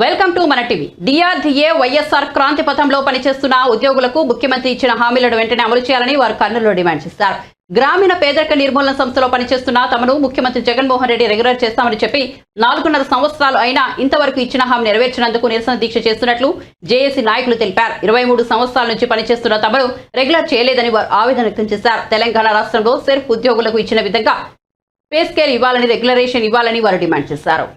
Welcome to మన TV. DRDA YSR Kranti పథంలో పనిచేస్తున్న ఉద్యోగులకు ముఖ్యమంత్రి ఇచ్చిన హామీలను వెంటనే అమలు చేయాలని వారు కర్నూలులో డిమాండ్ చేశారు. గ్రామీణ పేదరిక నిర్మూలన సంస్థలో పనిచేస్తున్న తమను ముఖ్యమంత్రి జగన్మోహన్ రెడ్డి రెగ్యులర్ చేస్తామని చెప్పి 4.5 సంవత్సరాలు అయినా ఇంతవరకు ఇచ్చిన హామీ నెరవేర్చినందుకు నిరసన దీక్ష చేస్తున్నట్లు జేఏసీ నాయకులు తెలిపారు. 23 సంవత్సరాల నుంచి పనిచేస్తున్న తమను రెగ్యులర్ చేయలేదని వారు ఆవేదన వ్యక్తం చేశారు. తెలంగాణ రాష్ట్రంలో సెర్ఫ్ ఉద్యోగులకు ఇచ్చిన విధంగా పే స్కేల్ ఇవ్వాలని, రెగ్యులరేషన్ ఇవ్వాలని వారు డిమాండ్ చేశారు.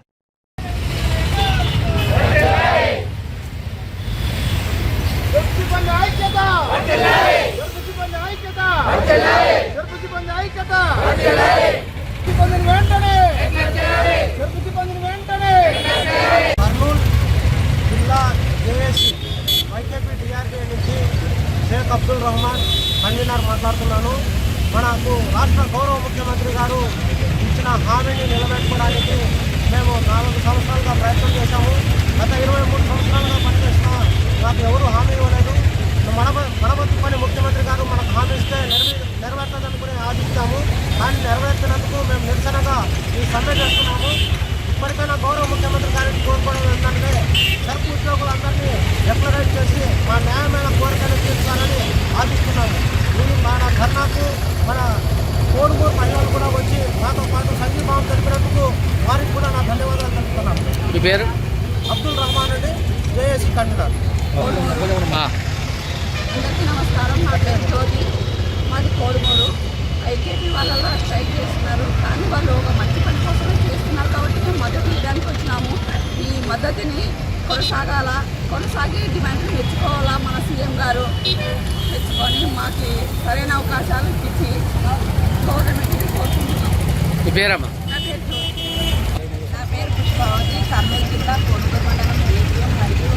కర్నూలు జిల్లా జేఏసీ వైకేపీ డిఆర్డీఏ నుంచి షేక్ అబ్దుల్ రహమాన్ కన్వీనర్ మాట్లాడుతున్నాను. మనకు రాష్ట్ర గౌరవ ముఖ్యమంత్రి గారు ఇచ్చిన హామీని నిలబెట్టుకోవడానికి మేము 4 సంవత్సరాలుగా ప్రయత్నం చేశాము. గత 23 సంవత్సరాలుగా పనిచేసిన నాకు ఎవరు హామీ ఇవ్వలేదు. మనవంతు పని ముఖ్యమంత్రి గారు మనకు హామీ ఇస్తే నెరవేర్చదనుకుని ఆశిస్తాము. కానీ నెరవేర్చినందుకు మేము నిరసనగా ఈ సమ్మె చేస్తున్నాము. ఇప్పటికైనా గౌరవ ముఖ్యమంత్రి గారిని కోరుకోవడం ఏంటంటే సర్పు ఉద్యోగులందరినీ రెగ్యులరైజ్ చేసి మా న్యాయమైన కోరికలు తీర్చాలని ఆశిస్తున్నాము. మన ధర్నాకు మన కోడుమూరు మహిళలు కూడా వచ్చి నాతో పాటు సంఘీభావం తెలిపినందుకు వారికి కూడా నా ధన్యవాదాలు తెలుపుతున్నాను. మీ పేరు? అబ్దుల్ రహమాన్ అండి, జేఏసీ కన్వీనర్. అందరికీ నమస్కారం. నా పేరు జ్యోతి, మాది కోడుమూరు. ఐకేపీ వాళ్ళలో స్ట్రైక్ చేస్తున్నారు, కానీ వాళ్ళు ఒక మంచి పని కోసమే చేస్తున్నారు కాబట్టి మేము మద్దతు ఇవ్వడానికి వచ్చినాము. ఈ మద్దతుని కొనసాగి డిమాండ్లు మెచ్చుకోవాలా. మన సీఎం గారు మెచ్చుకొని మాకు సరైన అవకాశాలు ఇచ్చి గవర్నమెంట్ని కోరుకుంటున్నాం. మీ పేరమ్మా? నా పేరు పుష్పావతి, కర్నూలు జిల్లా కోడుమూరు మండలం ఏపీఎం మరియు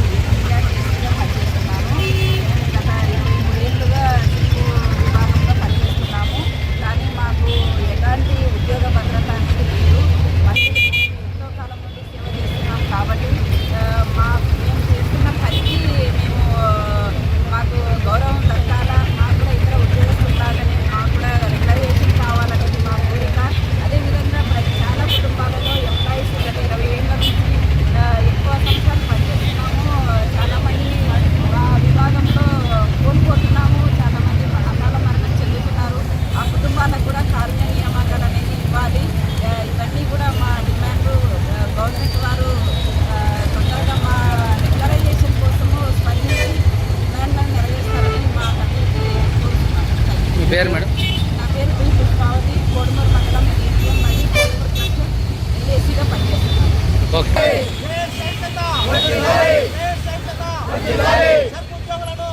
ఏపీఎం పనిచేస్తున్నాను. గత 23 ఏళ్ళుగా విభాగంలో పనిచేస్తున్నాము. కానీ మాకు ఎలాంటి ఉద్యోగ భద్రత అనేది లేదు. మళ్ళీ ఎంతో కాలం నుండి సేవ చేస్తున్నాం కాబట్టి మేము చేస్తున్న పనికి మాకు గౌరవం దక్కాలా, మాకు కూడా ఇతర ఉద్యోగస్తులాగానే మాకు కూడా రెగ్యులరేషన్ కావాలనేది మా కోరిక. అదేవిధంగా చాలా కుటుంబాలలో ఎంప్లాయీస్ గత 20 ఏళ్ళ నుంచి ఎక్కువ సంవత్సరాలు పనిచేస్తున్నాము. చాలామంది ఆ విభాగంలో కోల్పోతున్నాము. చాలామంది అకాల మరణం చెందుతున్నారు. ఆ కుటుంబాలకు కూడా కారుణ్య నియామకాలు అనేది ఇవ్వాలి. ఇవన్నీ కూడా మా డిమాండ్. గవర్నమెంట్ వారు తొందరగా మా రెగ్యులరైజేషన్ కోసము స్పందించి డిమాండ్లను నెరవేర్చాలని మా అందరికీ కోరుతున్నాను. మీ పేరు మేడం? నా పేరు పి పుష్పావతి, కోడుమూరు మండలం ఏపీఎం మరియు కోడుమూరు క్లస్టర్ ఏసీగా పనిచేస్తున్నాను. ఓకే. సర్పు ఉద్యోగులను